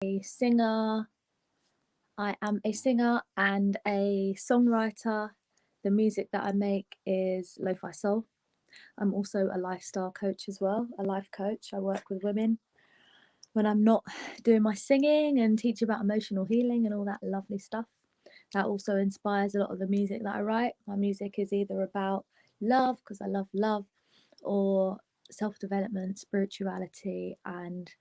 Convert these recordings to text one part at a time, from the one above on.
a singer. I am a singer and a songwriter. The music that I make is lo-fi soul. I'm also a lifestyle coach as well, a life coach. I work with women when I'm not doing my singing and teach about emotional healing and all that lovely stuff. That also inspires a lot of the music that I write. My music is either about love, because I love love, or self-development, spirituality, and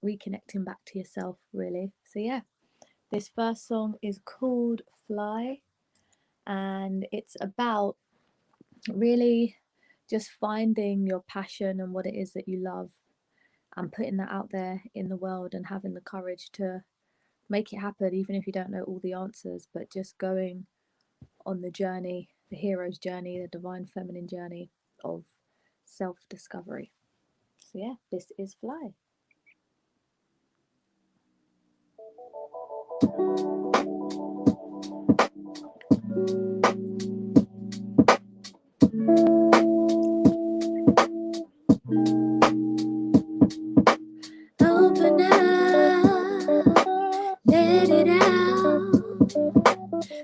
reconnecting back to yourself, really. So yeah, this first song is called Fly, and it's about really just finding your passion and what it is that you love and putting that out there in the world and having the courage to make it happen, even if you don't know all the answers, but just going on the journey, the hero's journey, the divine feminine journey of self-discovery. So yeah, this is Fly. Open up, let it out,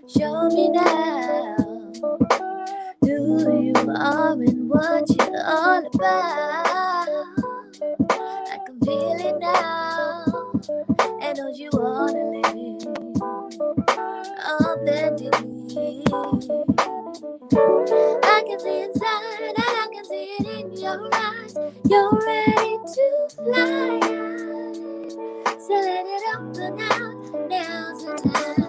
show me now who you are and what you're all about. I can feel it now, and know you wanna live authentically. I can see inside, and I can see it in your eyes. You're ready to fly. So let it open out, now's the time.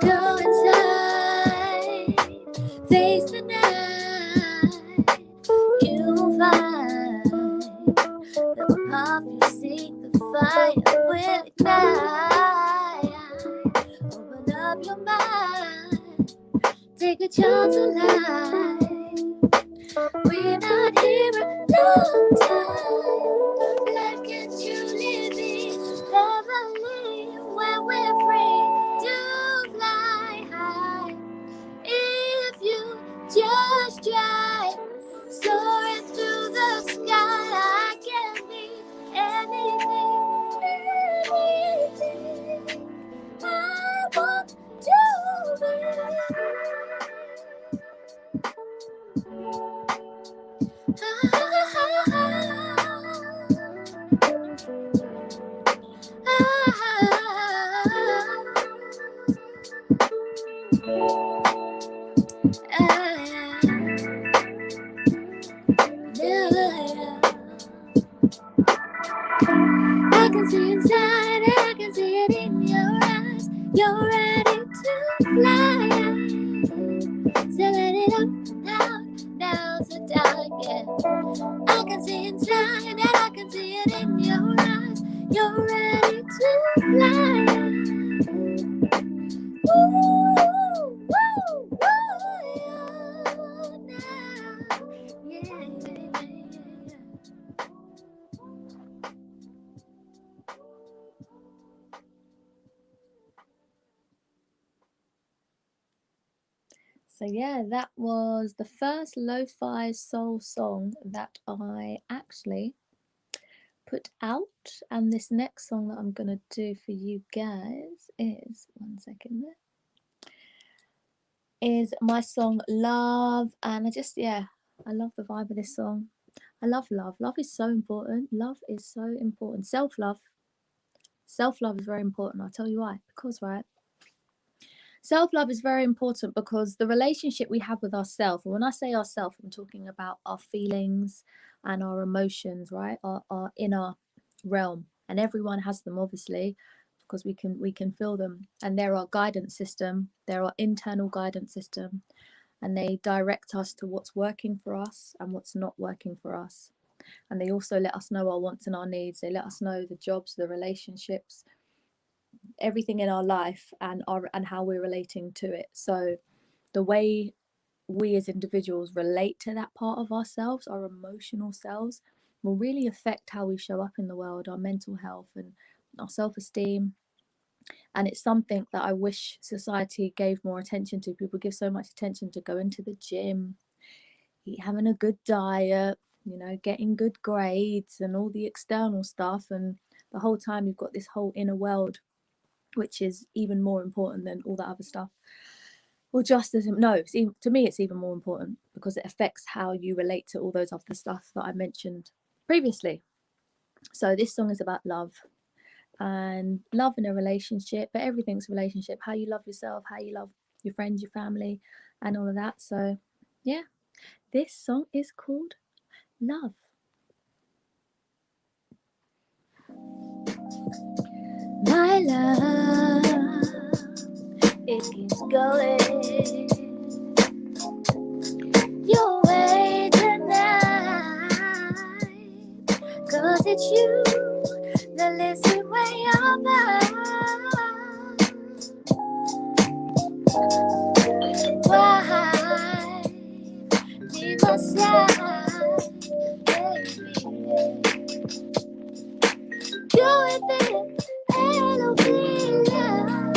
Go inside, face the night. You'll find the path you seek, the fire will ignite. Open up your mind, take a chance on life. We're not here a long time. Life can truly be lovely when we're free to fly high. If you just try, soaring through the sky, I can be anything, anything I want to be. I can see inside, I can see it in your eyes. You're ready to fly. So let it up now, now's the time, yeah. I can see inside, and I can see it in your eyes. You're ready to fly. Woo, woo, woo, now, yeah. So yeah, that was the first lo-fi soul song that I actually put out, and this next song that I'm gonna do for you guys is, one second there, is my song Love. And I love the vibe of this song. I love love. Love is so important. Love is so important. Self-love is very important. I'll tell you why. Because, right, self-love is very important because the relationship we have with ourselves, and when I say ourselves, I'm talking about our feelings and our emotions, right? Our inner realm. And everyone has them, obviously, because we can feel them. And they're our guidance system. They're our internal guidance system. And they direct us to what's working for us and what's not working for us. And they also let us know our wants and our needs. They let us know the jobs, the relationships, everything in our life, and how we're relating to it. So the way we as individuals relate to that part of ourselves, our emotional selves, will really affect how we show up in the world, our mental health and our self-esteem. And it's something that I wish society gave more attention to. People give so much attention to going to the gym, having a good diet, you know, getting good grades and all the external stuff, and the whole time you've got this whole inner world, which is even more important than all that other stuff. Well, just as no, to me it's even more important because it affects how you relate to all those other stuff that I mentioned previously. So this song is about love, and love in a relationship, but everything's a relationship, how you love yourself, how you love your friends, your family, and all of that. So yeah, this song is called Love. My love, it keeps going your way tonight, 'cause it's you that lives in way of mine. Why leave my side, baby? Do it then, it'll be love.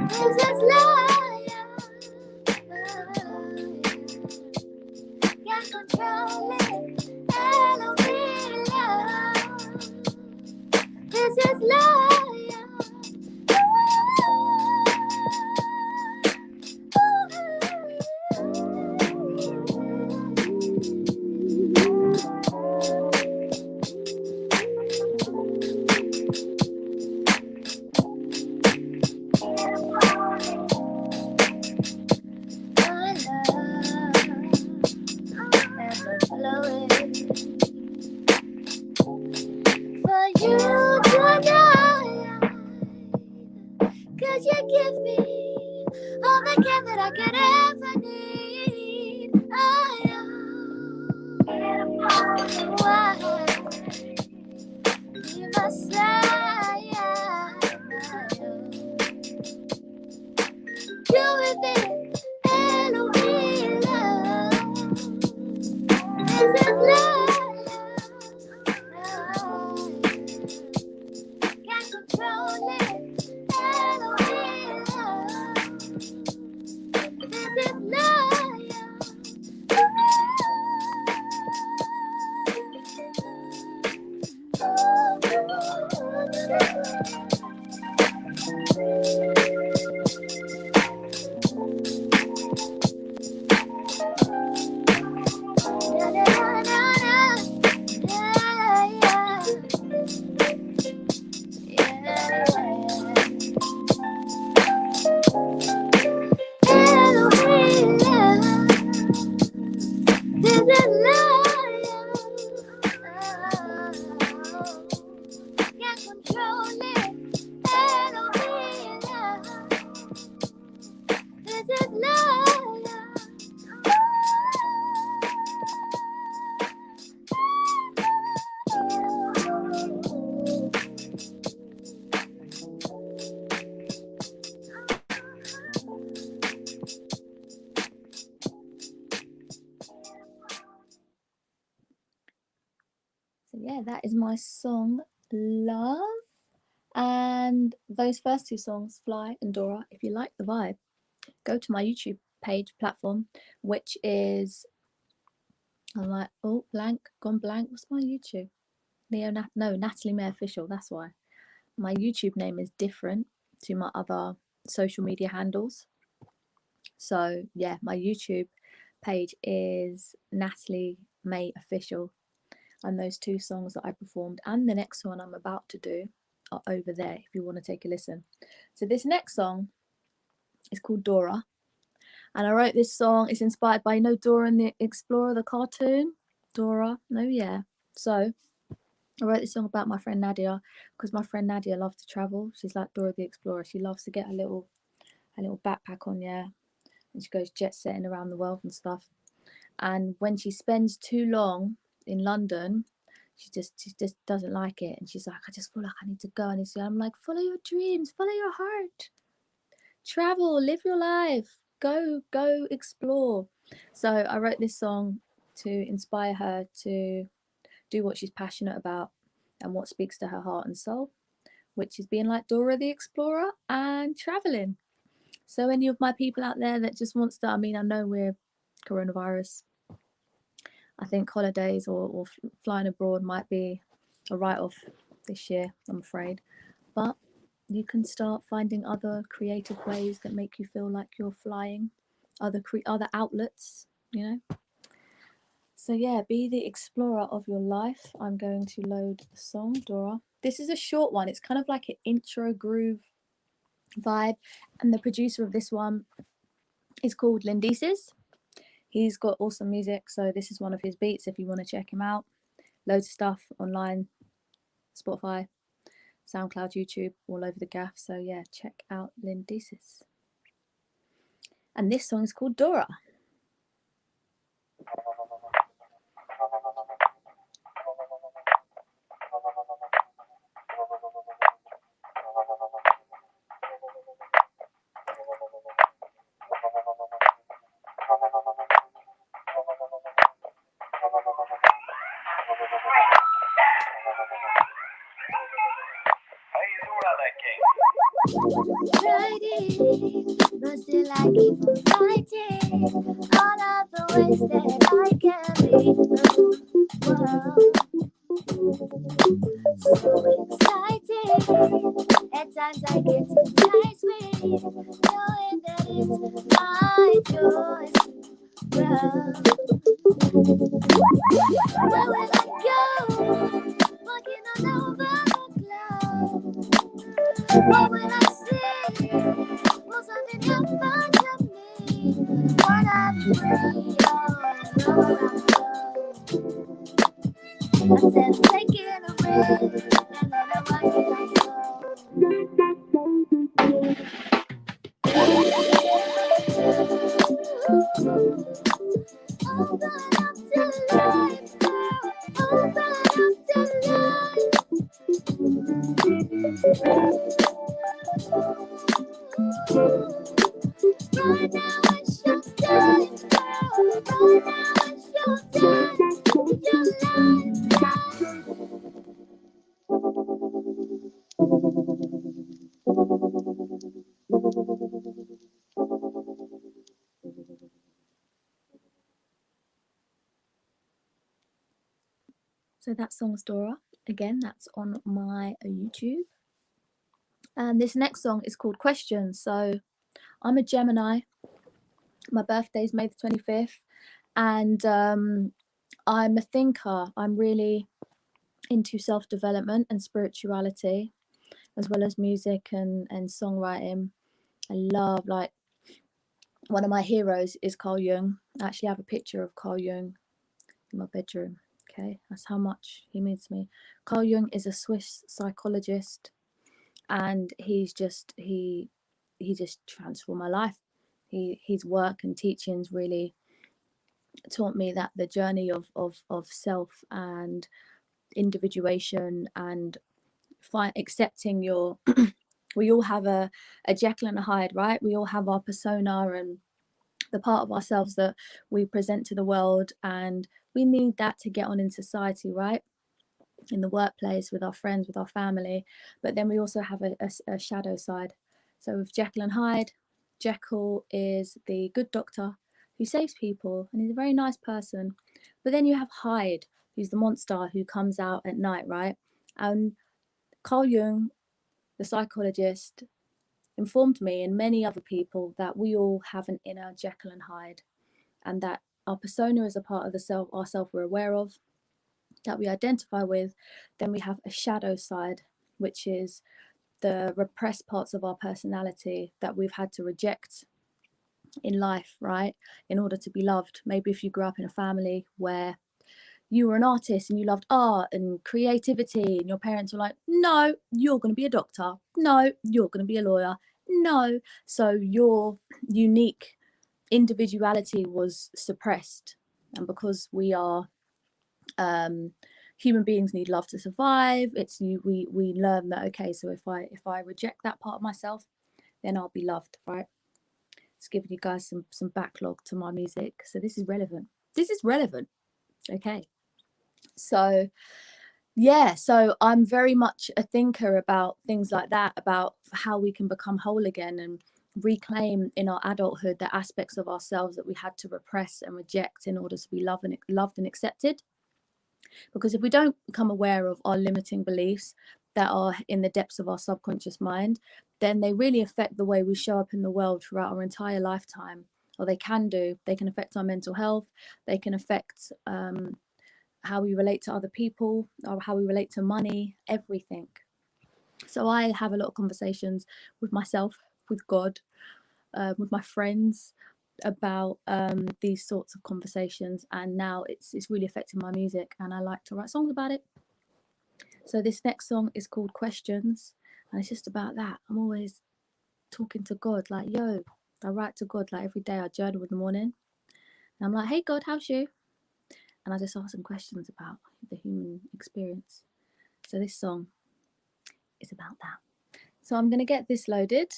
This is love. Can't control it, it'll be love. This is love. Could you give me all the care that I could ever need? Why you must say do with it, Elohim love. This is love. Can't control it. This is love. So yeah, that is my song Love. And those first two songs, Fly and Dora, if you like the vibe, go to my YouTube page platform, which is, I'm like, oh, blank, gone blank. What's my YouTube? Natalie May Official, that's why. My YouTube name is different to my other social media handles. So yeah, my YouTube page is Natalie May Official. And those two songs that I performed and the next one I'm about to do are over there if you want to take a listen. So this next song is called Dora. And I wrote this song, it's inspired by, you know, Dora and the Explorer, the cartoon? Dora, oh yeah. So I wrote this song about my friend Nadia because my friend Nadia loves to travel. She's like Dora the Explorer. She loves to get a little backpack on, yeah. And she goes jet setting around the world and stuff. And when she spends too long in London, she just doesn't like it, and she's like, I just feel like I need to go. And I'm like, follow your dreams, follow your heart, travel, live your life, go explore. So I wrote this song to inspire her to do what she's passionate about and what speaks to her heart and soul, which is being like Dora the Explorer and traveling. So any of my people out there that just wants to, I mean, I know we're coronavirus, I think holidays or flying abroad might be a write-off this year, I'm afraid, but you can start finding other creative ways that make you feel like you're flying, other outlets, you know. So yeah, be the explorer of your life. I'm going to load the song, Dora. This is a short one. It's kind of like an intro groove vibe, and the producer of this one is called Lindices. He's got awesome music, so this is one of his beats if you want to check him out. Loads of stuff online, Spotify, SoundCloud, YouTube, all over the gaff. So yeah, check out Lindices. And this song is called Dora. Trying, but still I keep on fighting all of the ways that I can be. Whoa. So exciting. At times I get enticed with knowing that it's my choice to grow. Where will I go? Walking all over the globe. What will I see? Will something in front of me? What I'm free, I said I'm taking a risk, and then I watch it go. Open up to life, open up to life. Right now it's your time, right now it's your time, your life. So that song's Dora. Again, that's on my YouTube. And this next song is called Questions. So I'm a Gemini. My birthday's May the 25th. And I'm a thinker. I'm really into self-development and spirituality, as well as music and songwriting. I love, like, one of my heroes is Carl Jung. I actually have a picture of Carl Jung in my bedroom. Okay, that's how much he means to me. Carl Jung is a Swiss psychologist, and he just transformed my life. His work and teachings really taught me that the journey of self and individuation and accepting your we all have a Jekyll and a Hyde, right? We all have our persona and the part of ourselves that we present to the world, and we need that to get on in society, right? In the workplace, with our friends, with our family. But then we also have a shadow side. So with Jekyll and Hyde, Jekyll is the good doctor who saves people, and he's a very nice person. But then you have Hyde, who's the monster who comes out at night, right? And Carl Jung, the psychologist, informed me and many other people that we all have an inner Jekyll and Hyde, and that our persona is a part of the self, ourself we're aware of, that we identify with. Then we have a shadow side, which is the repressed parts of our personality that we've had to reject in life, right, in order to be loved. Maybe if you grew up in a family where you were an artist and you loved art and creativity, and your parents were like, no, you're going to be a doctor, no, you're going to be a lawyer, no. So your unique individuality was suppressed. And because we are human beings, need love to survive, we learn that, okay, so if I reject that part of myself, then I'll be loved, right? Just giving you guys some backlog to my music. So this is relevant. This is relevant. Okay. So yeah, so I'm very much a thinker about things like that, about how we can become whole again and reclaim in our adulthood the aspects of ourselves that we had to repress and reject in order to be loved and accepted. Because if we don't become aware of our limiting beliefs that are in the depths of our subconscious mind, then they really affect the way we show up in the world throughout our entire lifetime. Or they can affect our mental health, they can affect how we relate to other people, or how we relate to money, everything. So I have a lot of conversations with myself, with God, with my friends about these sorts of conversations, and now it's really affecting my music, and I like to write songs about it. So this next song is called Questions, and it's just about that. I'm always talking to God, like, yo, I write to God like every day. I journal in the morning, and I'm like, hey God, how's you? And I just ask some questions about the human experience. So this song is about that. So I'm going to get this loaded.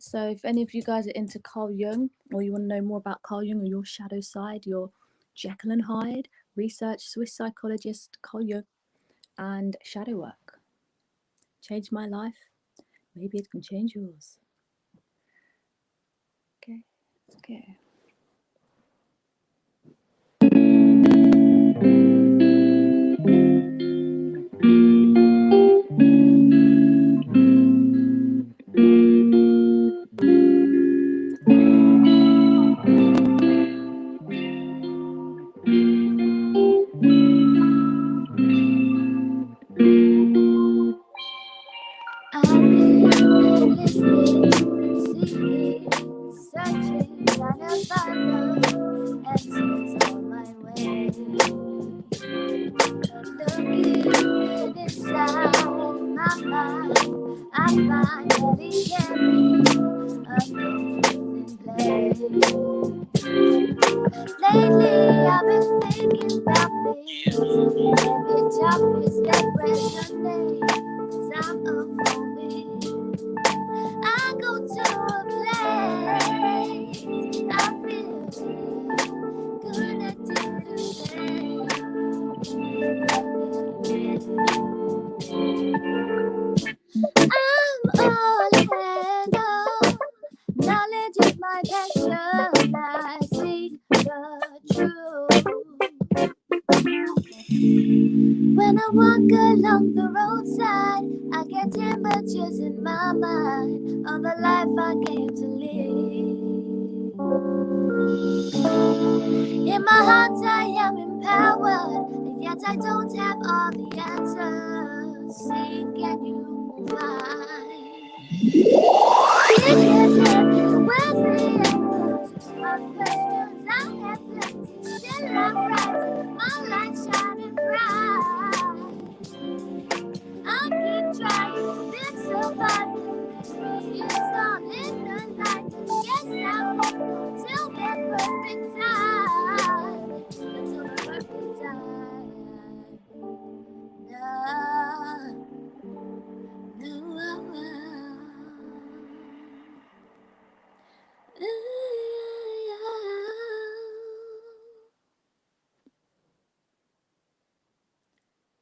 So if any of you guys are into Carl Jung, or you want to know more about Carl Jung or your shadow side, your Jekyll and Hyde, research Swiss psychologist Carl Jung and shadow work. Changed my life. Maybe it can change yours. Okay, let's go. I've been listening, seeking, searching, trying to find the answers on my way. Looking inside my mind, I find that it can be a moving place. Lately, I've been thinking about things, every topic that resonates. I'm evolving. I go to a place, I feel connected to I'm all hands on. Knowledge is my passion. I seek the truth. When I walk along the roadside, I get images in my mind of the life I came to live. In my heart I am empowered, and yet I don't have all the answers. See, can you find? Where's the answer to my questions? I have plenty, still I'm rising, my light shining bright. I keep trying, still surviving. It's all in the light. Yes, I hope till the perfect time. Until the perfect time.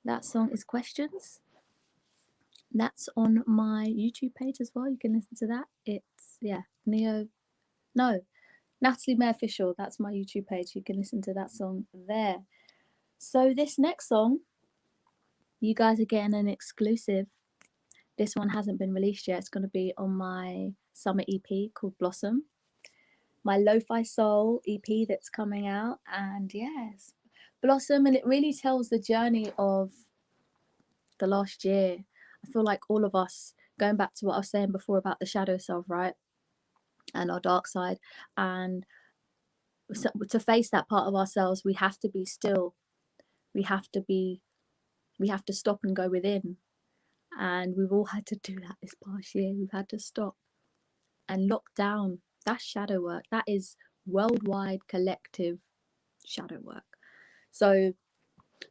That song is Questions. That's on my YouTube page as well. You can listen to that. It's Natalie May Official. That's my YouTube page. You can listen to that song there. So this next song, you guys are getting an exclusive. This one hasn't been released yet. It's going to be on my summer EP called Blossom, my lo-fi soul EP that's coming out. And yes, Blossom, and it really tells the journey of the last year. I feel like all of us, going back to what I was saying before about the shadow self, right, and our dark side, and so to face that part of ourselves, we have to be still. We have to stop and go within. And we've all had to do that this past year. We've had to stop and lock down. That's shadow work. That is worldwide collective shadow work. So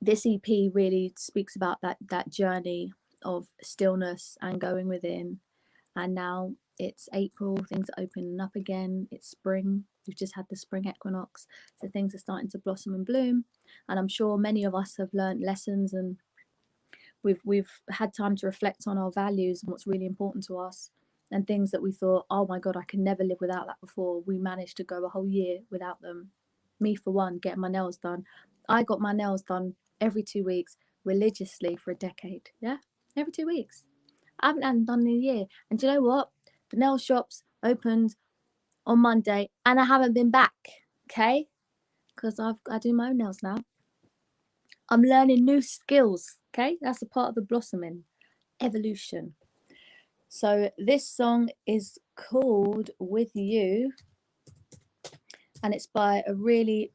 this EP really speaks about that journey of stillness and going within And now it's April, things are opening up again, it's spring, we've just had the spring equinox, so things are starting to blossom and bloom. And I'm sure many of us have learned lessons, and we've had time to reflect on our values and what's really important to us, and things that we thought, oh my god, I can never live without that before. We managed to go a whole year without them. Me for one, getting my nails done. I got my nails done every 2 weeks religiously for a decade. Yeah, every 2 weeks. I haven't had them done in a year. And do you know what? The nail shops opened on Monday and I haven't been back. Okay, because I do my own nails now. I'm learning new skills. Okay, that's a part of the blossoming evolution. So this song is called With You, and it's by a really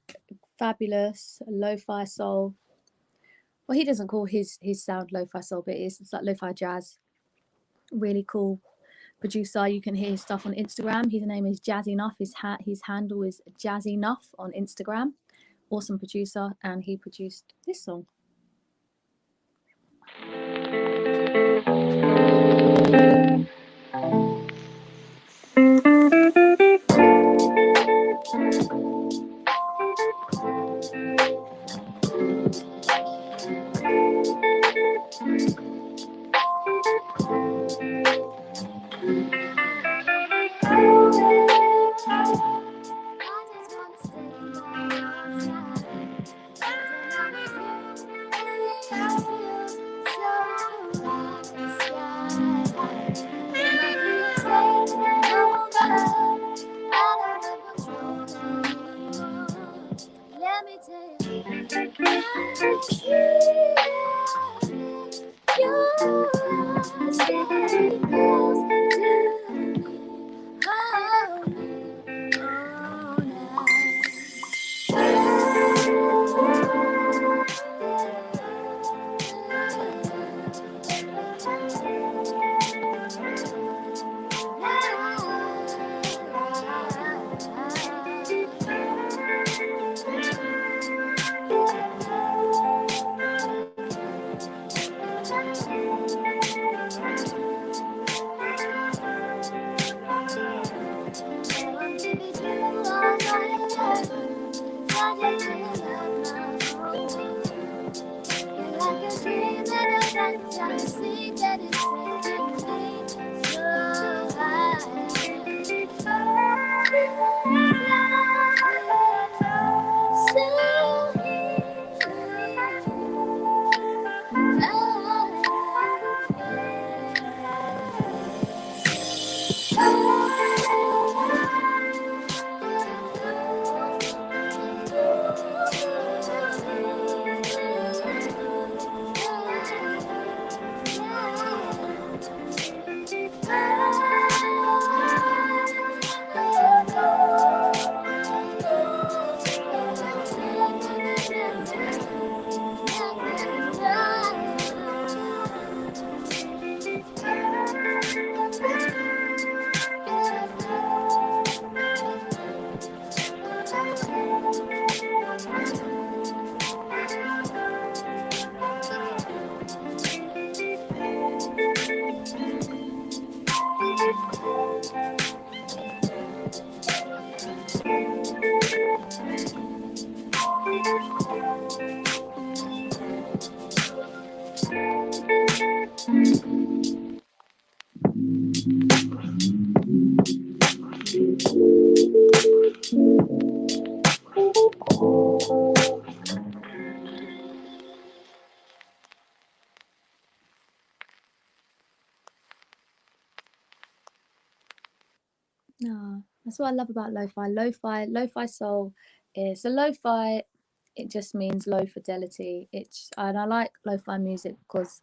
fabulous lo-fi soul. Well, he doesn't call his sound lo-fi soul, but it's like lo-fi jazz. Really cool producer. You can hear his stuff on Instagram. His name is Jazzy Nuff. His handle is Jazzy Nuff on Instagram. Awesome producer, and he produced this song. Let me tell No, that's what I love about lo-fi. Lo-fi soul is so lo-fi. It just means low fidelity. And I like lo-fi music because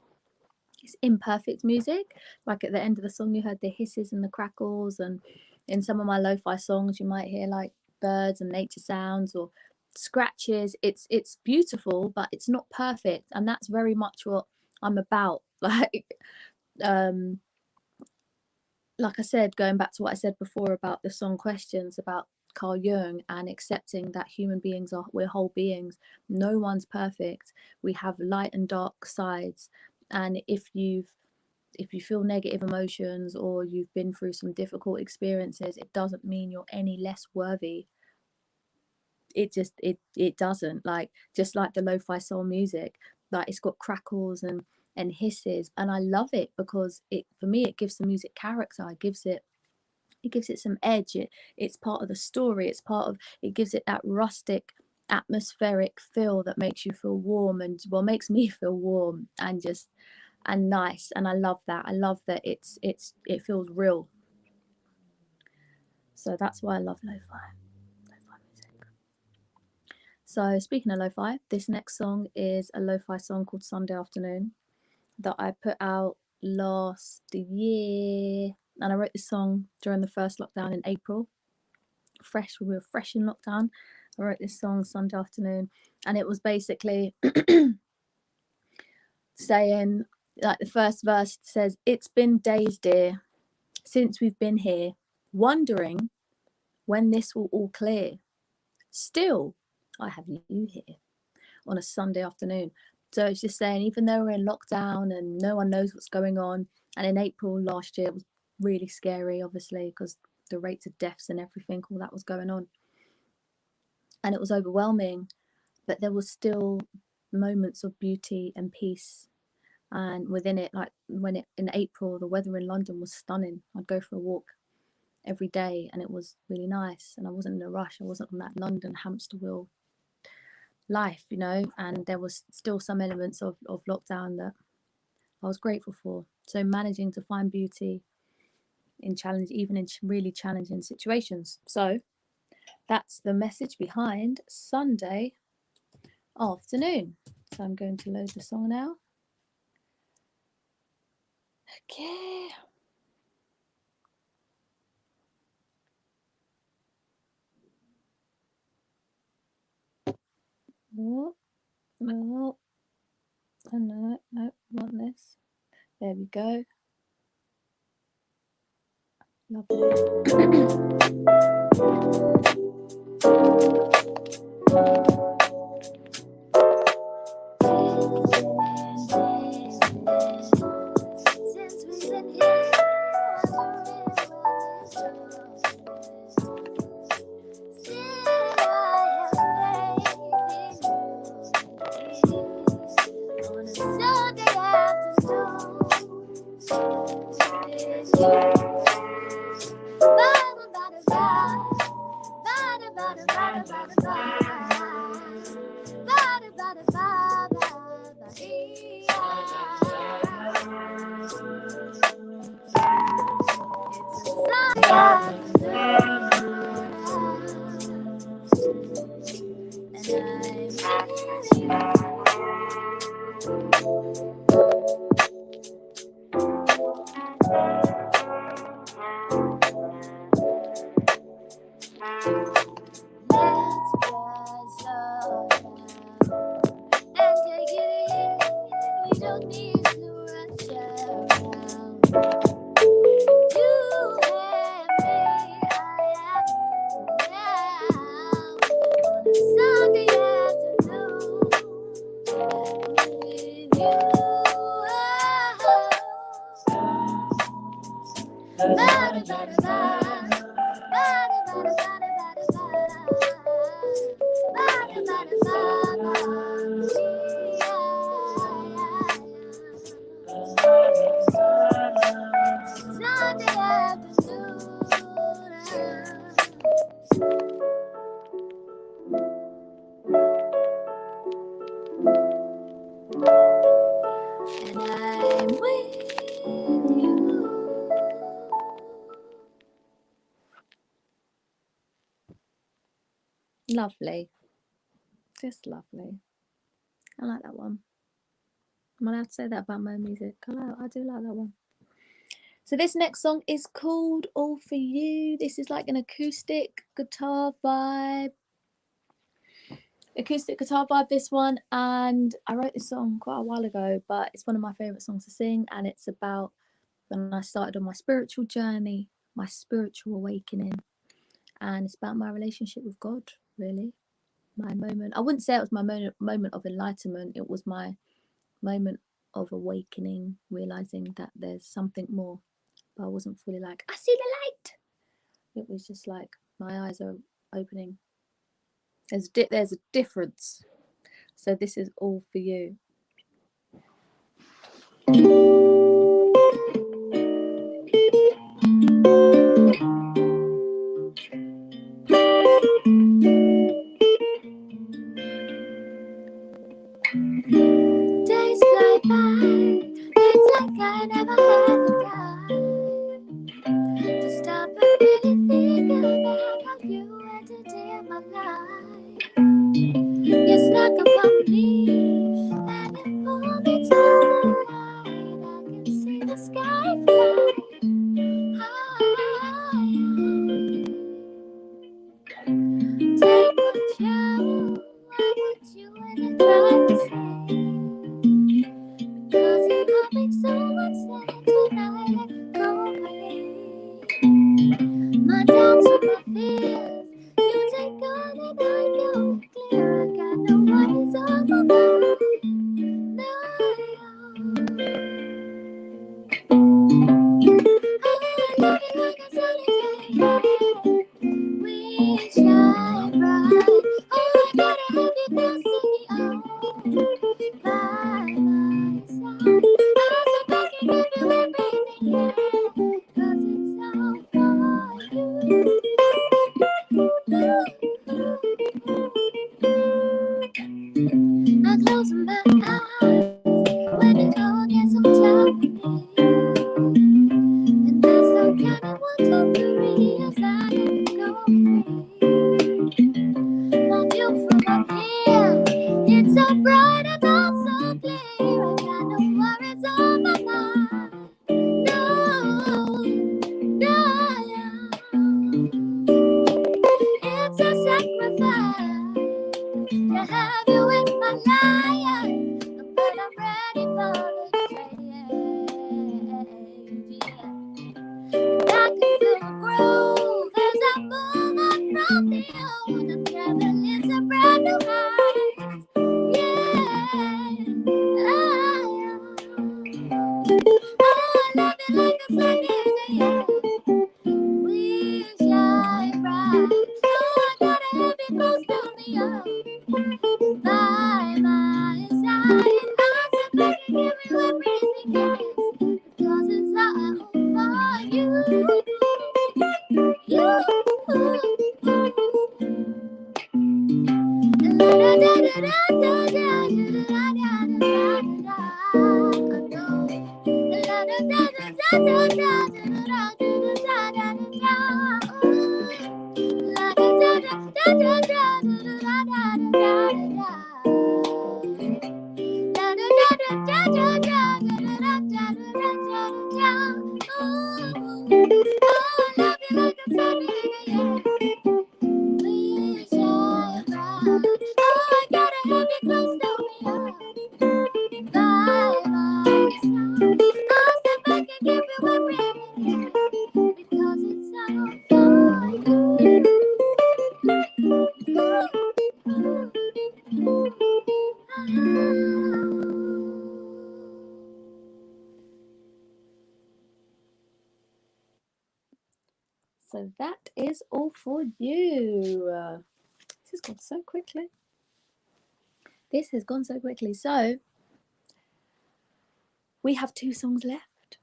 it's imperfect music. Like at the end of the song, you heard the hisses and the crackles, and in some of my lo-fi songs, you might hear like birds and nature sounds or scratches. It's beautiful, but it's not perfect, and that's very much what I'm about. Um, like I said, going back to what I said before about the song Questions about Carl Jung and accepting that human beings we're whole beings. No one's perfect. We have light and dark sides, and if if you feel negative emotions or you've been through some difficult experiences, it doesn't mean you're any less worthy. It doesn't. Like, just like the lo-fi soul music, like it's got crackles and hisses, and I love it because for me it gives the music character. It gives it some edge. It's part of the story. It gives it that rustic atmospheric feel that makes you feel warm, and well, makes me feel warm and just and nice. And I love that. I love that it feels real. So that's why I love lo-fi music. So speaking of lo-fi, this next song is a lo-fi song called Sunday Afternoon that I put out last year, and I wrote this song during the first lockdown in April. We were fresh in lockdown. I wrote this song Sunday Afternoon, and it was basically saying, like, the first verse says, "It's been days, dear, since we've been here, wondering when this will all clear. Still, I have you here on a Sunday afternoon." So it's just saying, even though we're in lockdown and no one knows what's going on, and in April last year it was really scary, obviously, because the rates of deaths and everything, all that was going on, and it was overwhelming, but there was still moments of beauty and peace. And within it, like in April, the weather in London was stunning. I'd go for a walk every day and it was really nice, and I wasn't in a rush. I wasn't on that London hamster wheel life, you know, and there was still some elements of lockdown that I was grateful for. So managing to find beauty in even in really challenging situations. So that's the message behind Sunday Afternoon. So I'm going to load the song now. Okay. Oh, no, oh, no, want this. There we go. Lovely. Lovely. Just lovely. I like that one. I'm allowed to say that about my music. I do like that one. So this next song is called All For You. This is like an acoustic guitar vibe. This one. And I wrote this song quite a while ago, but it's one of my favourite songs to sing. And it's about when I started on my spiritual journey, my spiritual awakening. And it's about my relationship with God, really. My moment. I wouldn't say it was my moment of enlightenment. It was my moment of awakening, realizing that there's something more. But I wasn't fully like, I see the light. It was just like, my eyes are opening. There's a difference. So this is all for you. Days fly by, it's like I never had the time to stop and really think about how you entered in my life. You snuck upon me and you pulled me to the light. I can see the sky fly high. Take control of what you and I tried to say. Cause it all makes so much sense when I let go of my doubts and my fears. You take on and I go clear. I got no worries on my mind. No. Oh, I love you like a sunny day. We shine bright. Oh, I gotta have you close to me. Oh, by my side. I'll sit back and give you everything, yeah. Cause it's all for you. I close my eyes when it all gets on top of me. And that's the kind of 1, 2, 3 as I let it go free. My view from up here, it's so bright and all so clear. I got no worries on my mind. No, no. It's a sacrifice to have you in my life, but I'm ready for the change. And I can feel the groove as I move on from the old. I'm traveling to brand new heights. Yeah, I love you like a sunny day. We shine bright. So I gotta have you close to me, oh, by my side. I'll sit back and give you everything, yeah, because it's all for you. You. So that is all for you. This has gone so quickly. This has gone so quickly. So we have 2 songs left.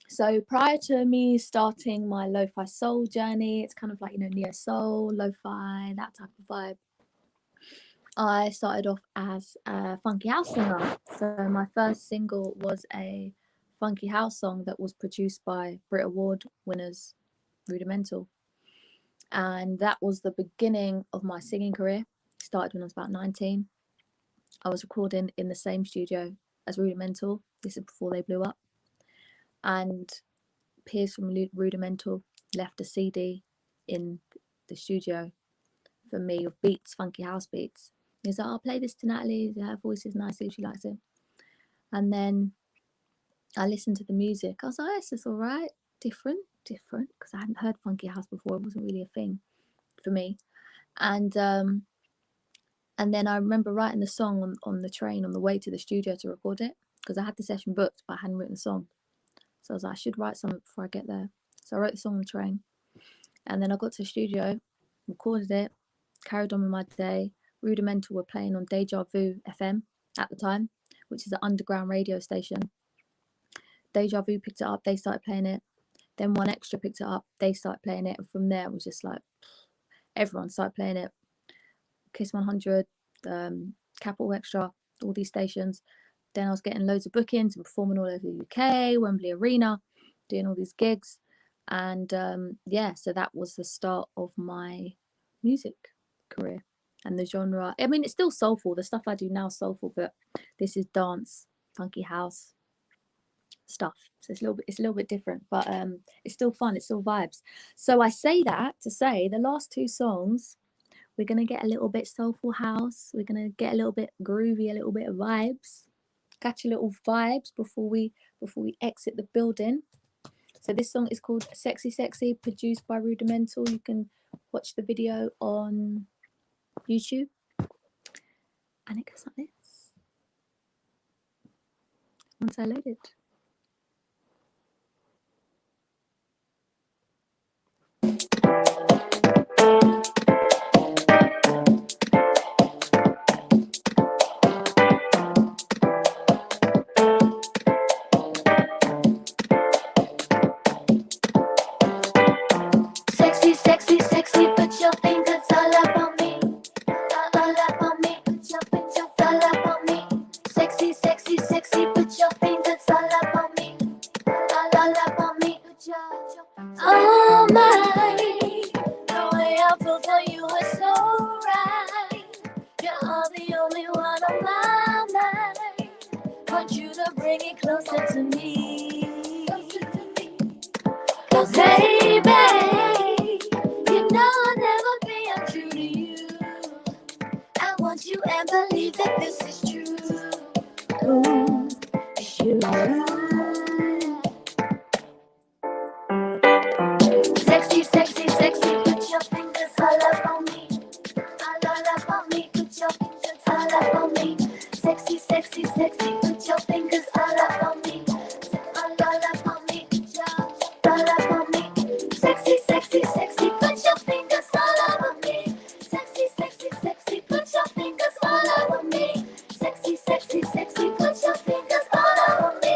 So prior to me starting my lo-fi soul journey, it's kind of like, you know, neo soul, lo-fi, that type of vibe. I started off as a funky house singer. So my first single was a funky house song that was produced by Brit Award winners Rudimental. And that was the beginning of my singing career. Started when I was about 19. I was recording in the same studio as Rudimental. This is before they blew up. And Piers from Rudimental left a CD in the studio for me of beats, funky house beats. He's like, I'll play this to Natalie. Her voice is nice if she likes it. And then I listened to the music. I was like, this is all right. Different, because I hadn't heard funky house before. It wasn't really a thing for me. And then I remember writing the song on the train on the way to the studio to record it. because I had the session booked, but I hadn't written a song. So I was like, I should write something before I get there. So I wrote the song on the train. And then I got to the studio, recorded it, carried on with my day. Rudimental were playing on Deja Vu FM at the time, which is an underground radio station. Deja Vu picked it up, they started playing it. Then One Extra picked it up, they started playing it. And from there, it was just like, everyone started playing it. Kiss 100, Capital Extra, all these stations. Then I was getting loads of bookings and performing all over the UK, Wembley Arena, doing all these gigs. And yeah, so that was the start of my music career. And the genre, I mean, it's still soulful. The stuff I do now is soulful, but this is dance, funky house stuff. So it's a little bit different, but it's still fun. It's still vibes. So I say that to say the last two songs, we're gonna get a little bit soulful house. We're gonna get a little bit groovy, a little bit of vibes, catch a little vibes before we exit the building. So this song is called Sexy Sexy, produced by Rudimental. You can watch the video on YouTube. And it goes like this. Once I load it. Sexy, sexy, sexy, put your fingers all up on me. All up on me, put your fingers all up on me. Sexy, sexy, sexy, put your fingers all up on me. All up on me, put your oh my, the way I feel for you is so right. You're the only one on my mind. Want you to bring it closer to me. Cause baby, you know I'll never be untrue to you. I want you and believe that this is true. Ooh, it's you. Sexy, sexy, sexy, put your fingers all up on me. All up on me, put your fingers all up on me. Sexy, sexy, sexy, put your fingers all up on me. All up on me, put your all up on me. Sexy, sexy, sexy, put your fingers all over me. Sexy, sexy, sexy, put your fingers all over me. Sexy, sexy, sexy, put your fingers all over me.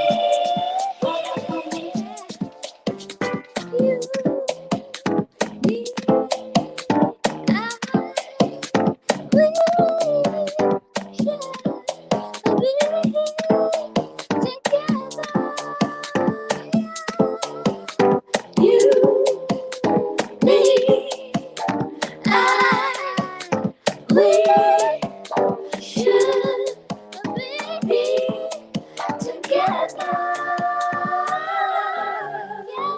You, me, I, we share a beauty together. You, me, I, we should be together. Yeah.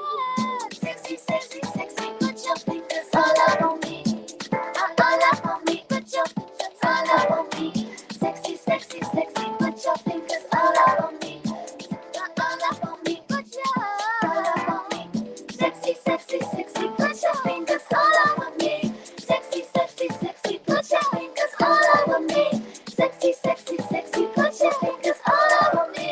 Sexy, sexy, sexy, put your fingers all up on me. All up on me, put your fingers all up on me. Sexy, sexy, sexy, put your fingers all up on me. All up on me, put your all up on me. Sexy, sexy, sexy, put your fingers all over me. Sexy, sexy, sexy, put your fingers all over me. Sexy, sexy, sexy, put your fingers all over me.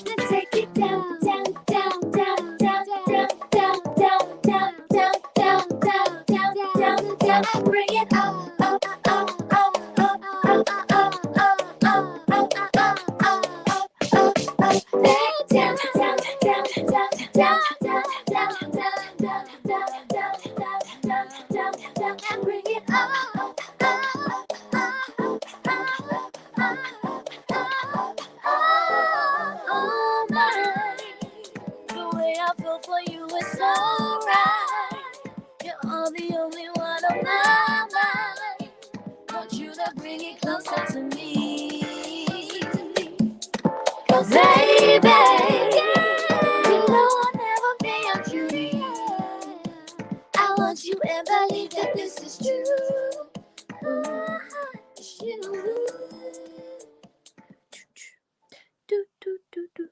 Let's take it down, down, down, down, down, down, down, down, down, down, down, down, down, down, down. Bring it up, up, up, up, up, up, up, up, up, up, up, up, up, up. Down, down, down, down, down, down, down, down, down, down, down, down, down, down, down, down. Bring it up, up, up, up, up, up, up, up, up, up. Oh my, the way I feel for you is so right. You're all the only one on my mind. Want you to bring it closer to me. Cause baby, you know I'll never be untrue to you. I want you and believe that this is true. It's you. Do, do, do, do.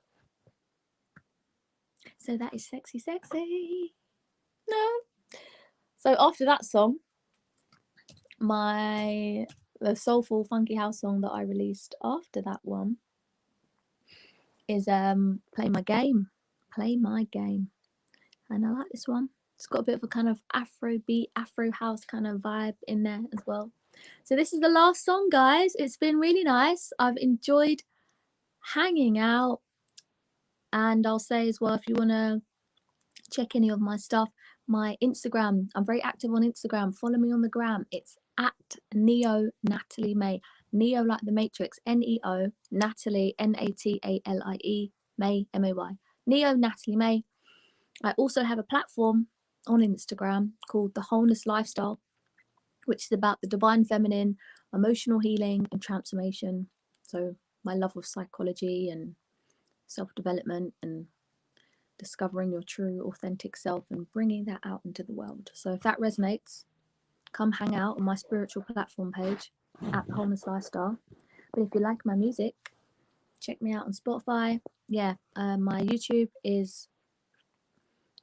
So that is Sexy Sexy. No. So after that song, my the soulful funky house song that I released after that one is Play My Game. Play My Game. And I like this one. It's got a bit of a kind of Afro beat, Afro house kind of vibe in there as well. So this is the last song, guys. It's been really nice. I've enjoyed hanging out. And I'll say as well, if you want to check any of my stuff, my Instagram, I'm very active on Instagram. Follow me on the gram. It's at Neo Natalie May. Neo like the Matrix, Neo, Natalie, Natalie, May, May. Neo Natalie May. I also have a platform on Instagram called The Wholeness Lifestyle, which is about the divine feminine, emotional healing and transformation. So my love of psychology and self-development and discovering your true authentic self and bringing that out into the world. So if that resonates, come hang out on my spiritual platform page at The Wholeness Lifestyle. But if you like my music, check me out on Spotify. Yeah, my YouTube is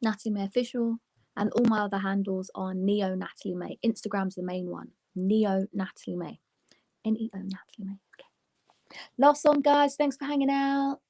Natalie May Official, and all my other handles are Neo Natalie May. Instagram's the main one, Neo Natalie May, Neo Natalie May. Okay. Last song, guys. Thanks for hanging out.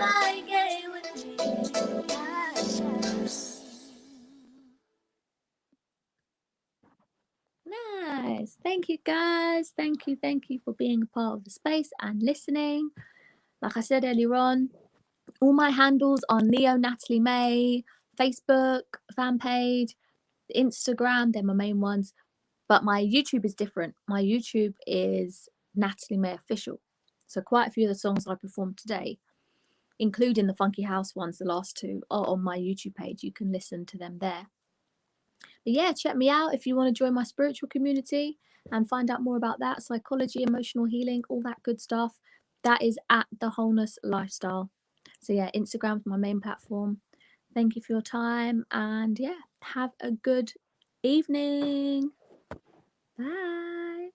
fly gay with me. Nice. Thank you, guys. Thank you for being a part of the space and listening. Like I said earlier on, all my handles are Neo Natalie May, Facebook fan page, Instagram, they're my main ones. But my YouTube is different. My YouTube is Natalie May Official. So quite a few of the songs I performed today, including the Funky House ones, the last two, are on my YouTube page. You can listen to them there. But yeah, check me out if you want to join my spiritual community and find out more about that, psychology, emotional healing, all that good stuff. That is at The Wholeness Lifestyle. So yeah, Instagram's my main platform. Thank you for your time, and yeah, have a good evening. Bye.